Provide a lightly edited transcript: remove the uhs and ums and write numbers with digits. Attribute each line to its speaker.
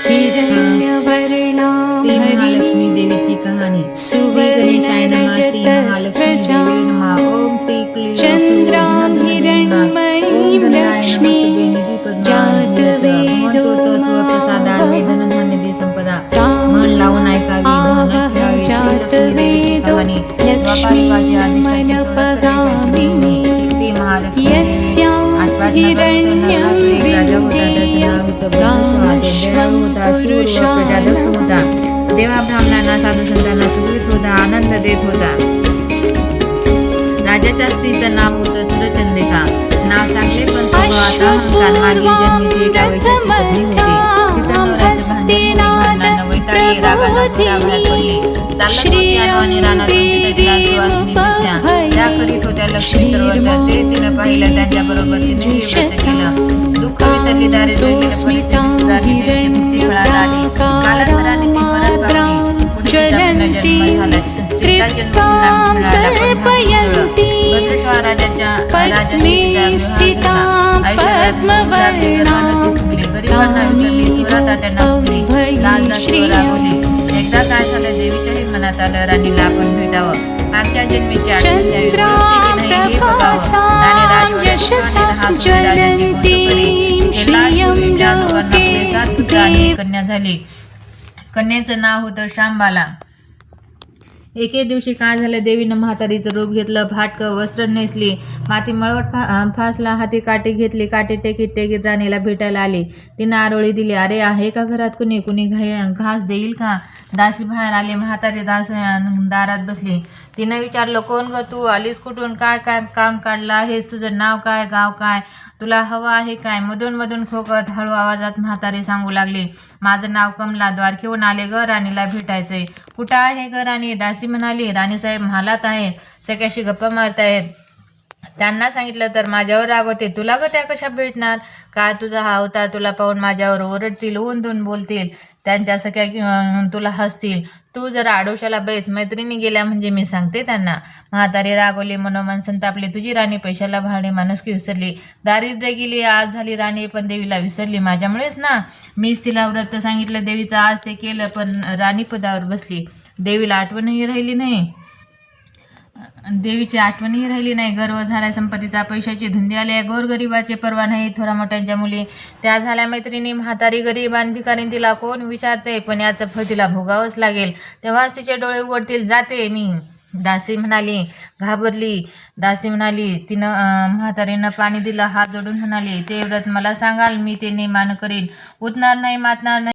Speaker 1: हिरण्यवर्णां
Speaker 2: श्री महालक्ष्मी देवीची कहाणी. श्री गणेशाय नमः. श्री महालक्ष्मी देवी नमः. ओम श्री क्लीं
Speaker 1: चंद्रां हिरण्मयीं लक्ष्मीं जातवेदो
Speaker 2: प्रसादान्मे धनधान्यदे संपदा. मन लावून ऐकावी, धन ठेवावी.
Speaker 1: जातवेदो लक्ष्मीर्मनपगामिनी
Speaker 2: श्री महालक्ष्मी
Speaker 1: यस्यां हिरण्यं विद्येयं गामश्वं पुरुषां
Speaker 2: होता. देवा ब्राह्मणांना साधू संतांना सुखीत होता, आनंद देत होता. राजाच्या स्त्रीचं नाव होतं सुरचंद्रिका. नाव चांगले पण स्वभावाचा अहंकार. मागील जन्मी ती एका वैश्याची पत्नी होती. तिचं नवऱ्याचं भांडण वैतागी रागानं घराबाहेर पडली. चालत होती आणि रानातून तिला सुवासिनी दिसल्या. त्या करीत होत्या लक्ष्मी सर्वत्र. ते तिनं पाहिलं, त्यांच्या बरोबर तिने व्रत केलं. दुःख विसरली, दारिद्र्य गेलं, परिस्थिती सुधारली, देवीची भक्ती फळाला आली. कालांतराने ती परत पावली. पुढे तिचा पुनर्जन्म झाला. स्त्रीचा जन्म पुन्हा मिळाला, पण भाग्य जुळलं. भद्रश्वा राजाच्या गरिबांना विसरली, चोराताट्यांना फुगली, लाजदार रागवली. एकदा काय झालं, देवीच्याही मनात आलं राणीला आपण भेटावं. मागच्या जन्मीची आठवण द्यावी, कन्या झाली. कन्येचं नाव होतं शांबाला. एके दिवशी काय झालं, देवीनं म्हातारीचं रूप घेतलं. फाटकं वस्त्र नेसली, माती मळवट फासला, हाती काठी घेतली. काठी टेकीत टेकीत राणीला भेटायला आली. तिनं आरोळी दिली. अरे, आहे का घरात कुणी? कुणी घास देईल का? दासी बाहेर आली. म्हातारी दारात बसली. तिनं विचारलं, कोण ग तू? आलीस कुठून? काय काय काम काढलं आहेस? तुझं नाव काय? गाव काय? तुला हवं आहे काय? मधून मधून खोकत हळू आवाजात म्हातारी सांगू लागली, माझं नाव कमला, द्वारकेहून आले ग, राणीला भेटायचंय. कुठं आहे ग राणी? दासी म्हणाली, राणीसाहेब महालात आहेत, सगळ्याशी गप्पा मारतायत. त्यांना सांगितलं तर माझ्यावर रागवते. तुला ग त्या कशा भेटणार? काय तुझा हा अवतार? तुला पाहून माझ्यावर ओरडतील, ऊन धुवून बोलतील, त्यांच्या सगळ्या तुला हसतील. तू जरा आडोशाला बैस, मैत्रिणी गेल्या म्हणजे मी सांगते त्यांना. म्हातारी रागवली, मनोमन संतापले. तुझी राणी पैशाला भाडे माणुसकी विसरली, दारिद्र्य गेली, आज झाली राणी पण देवीला विसरली. माझ्यामुळेच ना. मीच तिला व्रत सांगितलं देवीचं, आज ते केलं, पण राणी पदावर बसली. देवीला आठवणही राहिली नाही, देवीची आठवणही राहिली नाही. गर्व झालाय संपत्तीचा, पैशाची धुंदी आली. गोरगरिबाचे परवा नाही. थोरा मोठ्यांच्या मुली त्या झाल्या मैत्रिणी. म्हातारी गरीब आणि भिकारीन तिला कोण विचारते, पण याचं फळ तिला भोगावंच लागेल. तेव्हाच तिचे डोळे उघडतील. जाते मी, दासी म्हणाली. घाबरली दासी म्हणाली. तिनं म्हातारीनं पाणी दिलं, हात जोडून म्हणाली, ते व्रत मला सांगाल, मी ते नेमानं करीन. उठणार नाही, मातणार नाही.